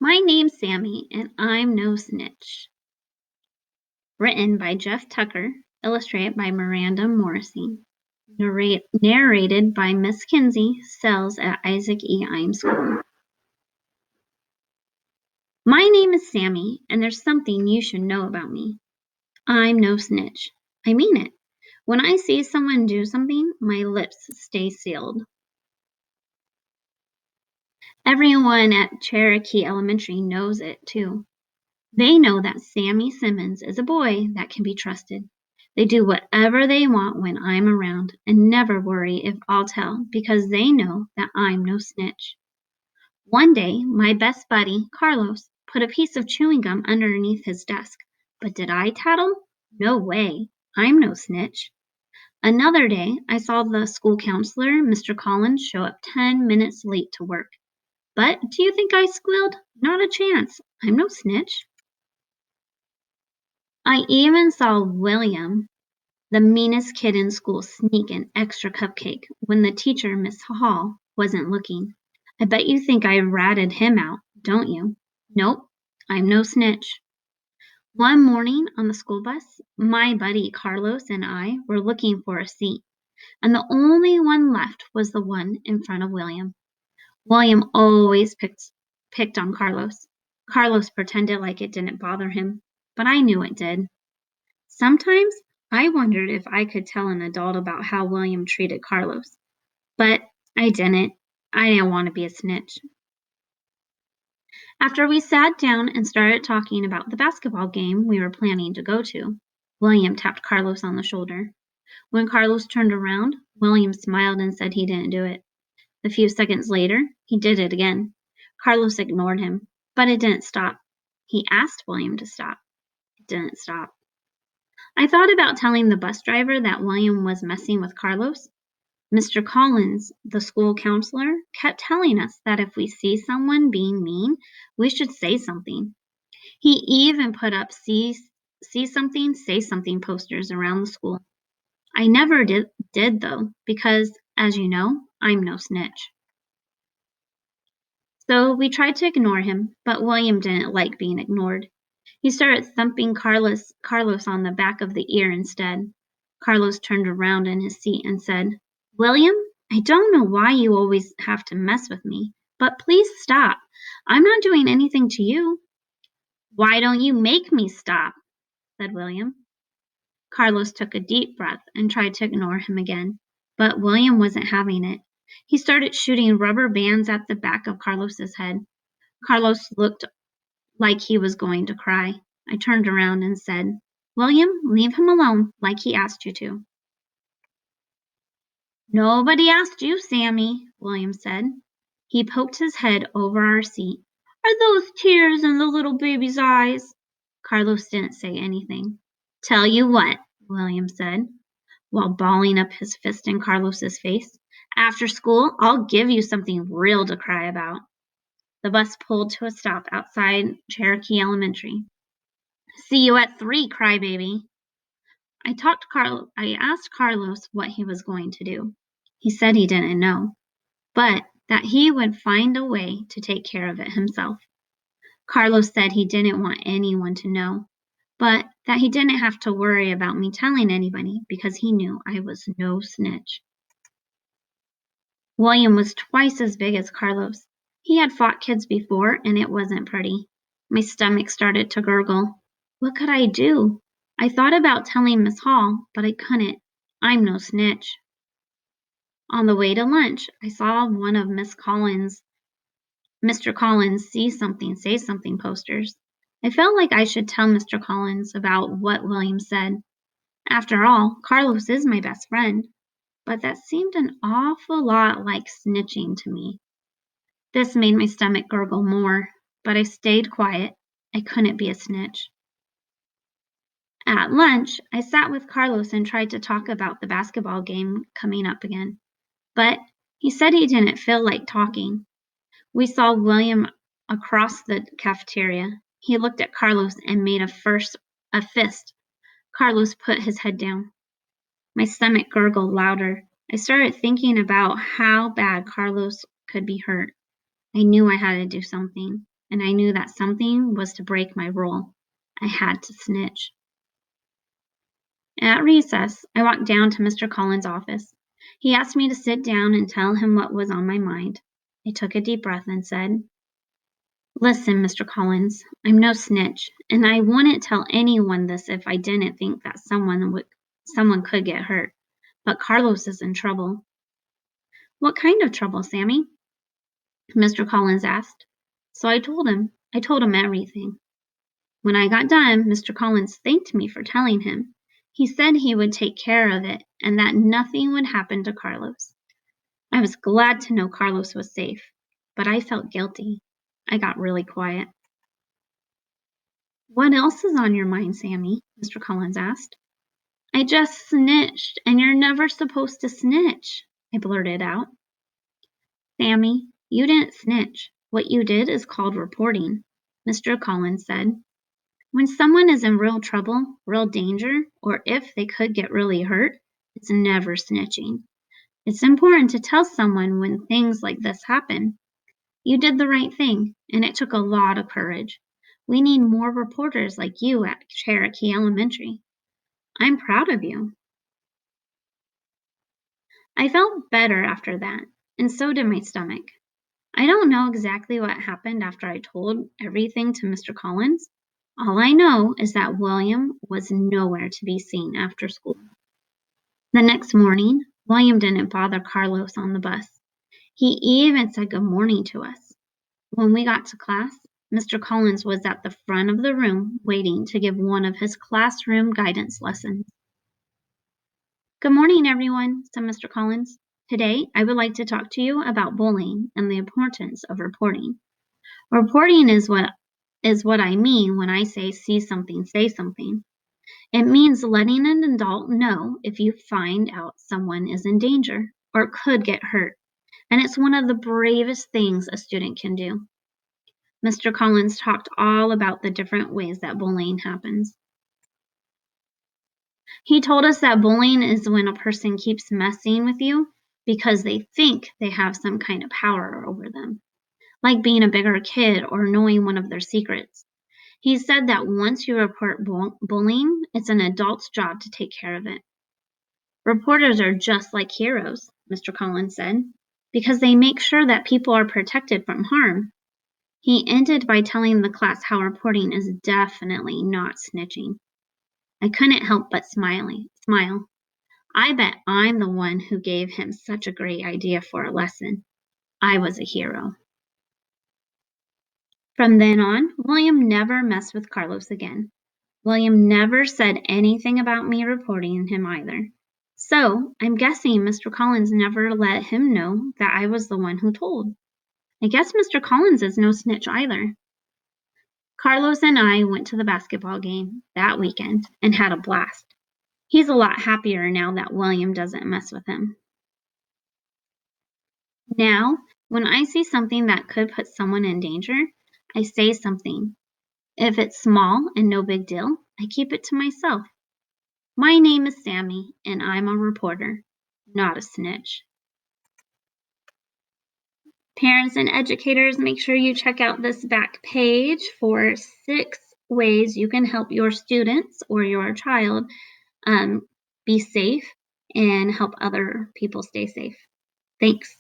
My name's Sammy, and I'm no snitch. Written by Jeff Tucker, illustrated by Miranda Morrissey. Narrated by Miss Kinsey Sells at Isaac E. Imes School. My name is Sammy, and there's something you should know about me. I'm no snitch. I mean it. When I see someone do something, my lips stay sealed. Everyone at Cherokee Elementary knows it, too. They know that Sammy Simmons is a boy that can be trusted. They do whatever they want when I'm around and never worry if I'll tell because they know that I'm no snitch. One day, my best buddy, Carlos, put a piece of chewing gum underneath his desk. But did I tattle? No way. I'm no snitch. Another day, I saw the school counselor, Mr. Collins, show up 10 minutes late to work. But do you think I squealed? Not a chance. I'm no snitch. I even saw William, the meanest kid in school, sneak an extra cupcake when the teacher, Miss Hall, wasn't looking. I bet you think I ratted him out, don't you? Nope, I'm no snitch. One morning on the school bus, my buddy Carlos and I were looking for a seat, and the only one left was the one in front of William. William always picked on Carlos. Carlos pretended like it didn't bother him, but I knew it did. Sometimes I wondered if I could tell an adult about how William treated Carlos, but I didn't. I didn't want to be a snitch. After we sat down and started talking about the basketball game we were planning to go to, William tapped Carlos on the shoulder. When Carlos turned around, William smiled and said he didn't do it. A few seconds later, he did it again. Carlos ignored him, but it didn't stop. He asked William to stop. It didn't stop. I thought about telling the bus driver that William was messing with Carlos. Mr. Collins, the school counselor, kept telling us that if we see someone being mean, we should say something. He even put up see something, say something posters around the school. I never did though, because, as you know, I'm no snitch. So we tried to ignore him, but William didn't like being ignored. He started thumping Carlos on the back of the ear instead. Carlos turned around in his seat and said, William, I don't know why you always have to mess with me, but please stop. I'm not doing anything to you. Why don't you make me stop? Said William. Carlos took a deep breath and tried to ignore him again, but William wasn't having it. He started shooting rubber bands at the back of Carlos's head. Carlos looked like he was going to cry. I turned around and said, William, leave him alone like he asked you to. Nobody asked you, Sammy, William said. He poked his head over our seat. Are those tears in the little baby's eyes? Carlos didn't say anything. Tell you what, William said, while balling up his fist in Carlos's face. After school, I'll give you something real to cry about. The bus pulled to a stop outside Cherokee Elementary. See you at 3, crybaby. I asked Carlos what he was going to do. He said he didn't know, but that he would find a way to take care of it himself. Carlos said he didn't want anyone to know, but that he didn't have to worry about me telling anybody because he knew I was no snitch. William was twice as big as Carlos. He had fought kids before, and it wasn't pretty. My stomach started to gurgle. What could I do? I thought about telling Miss Hall, but I couldn't. I'm no snitch. On the way to lunch, I saw one of Mr. Collins' see something, say something posters. I felt like I should tell Mr. Collins about what William said. After all, Carlos is my best friend, but that seemed an awful lot like snitching to me. This made my stomach gurgle more, but I stayed quiet. I couldn't be a snitch. At lunch, I sat with Carlos and tried to talk about the basketball game coming up again, but he said he didn't feel like talking. We saw William across the cafeteria. He looked at Carlos and made a fist. Carlos put his head down. My stomach gurgled louder. I started thinking about how bad Carlos could be hurt. I knew I had to do something. and I knew that something was to break my rule. I had to snitch. At recess, I walked down to Mr. Collins' office. He asked me to sit down and tell him what was on my mind. I took a deep breath and said, "Listen, Mr. Collins, I'm no snitch, and I wouldn't tell anyone this if I didn't think that someone could get hurt. But Carlos is in trouble." "What kind of trouble, Sammy?" Mr. Collins asked. So I told him. I told him everything. When I got done, Mr. Collins thanked me for telling him. He said he would take care of it and that nothing would happen to Carlos. I was glad to know Carlos was safe, but I felt guilty. I got really quiet. "What else is on your mind, Sammy?" Mr. Collins asked. "I just snitched, and you're never supposed to snitch," I blurted out. "Sammy, you didn't snitch. What you did is called reporting," Mr. Collins said. "When someone is in real trouble, real danger, or if they could get really hurt, it's never snitching. It's important to tell someone when things like this happen. You did the right thing, and it took a lot of courage. We need more reporters like you at Cherokee Elementary. I'm proud of you." I felt better after that, and so did my stomach. I don't know exactly what happened after I told everything to Mr. Collins. All I know is that William was nowhere to be seen after school. The next morning, William didn't bother Carlos on the bus. He even said good morning to us. When we got to class, Mr. Collins was at the front of the room waiting to give one of his classroom guidance lessons. "Good morning, everyone," said Mr. Collins. "Today, I would like to talk to you about bullying and the importance of reporting. Reporting is what I mean when I say see something, say something. It means letting an adult know if you find out someone is in danger or could get hurt, and it's one of the bravest things a student can do." Mr. Collins talked all about the different ways that bullying happens. He told us that bullying is when a person keeps messing with you because they think they have some kind of power over them, like being a bigger kid or knowing one of their secrets. He said that once you report bullying, it's an adult's job to take care of it. "Reporters are just like heroes," Mr. Collins said, "because they make sure that people are protected from harm." He ended by telling the class how reporting is definitely not snitching. I couldn't help but smile. I bet I'm the one who gave him such a great idea for a lesson. I was a hero. From then on, William never messed with Carlos again. William never said anything about me reporting him either. So, I'm guessing Mr. Collins never let him know that I was the one who told. I guess Mr. Collins is no snitch either. Carlos and I went to the basketball game that weekend and had a blast. He's a lot happier now that William doesn't mess with him. Now, when I see something that could put someone in danger, I say something. If it's small and no big deal, I keep it to myself. My name is Sammy, and I'm a reporter, not a snitch. Parents and educators, make sure you check out this back page for 6 ways you can help your students or your child be safe and help other people stay safe. Thanks.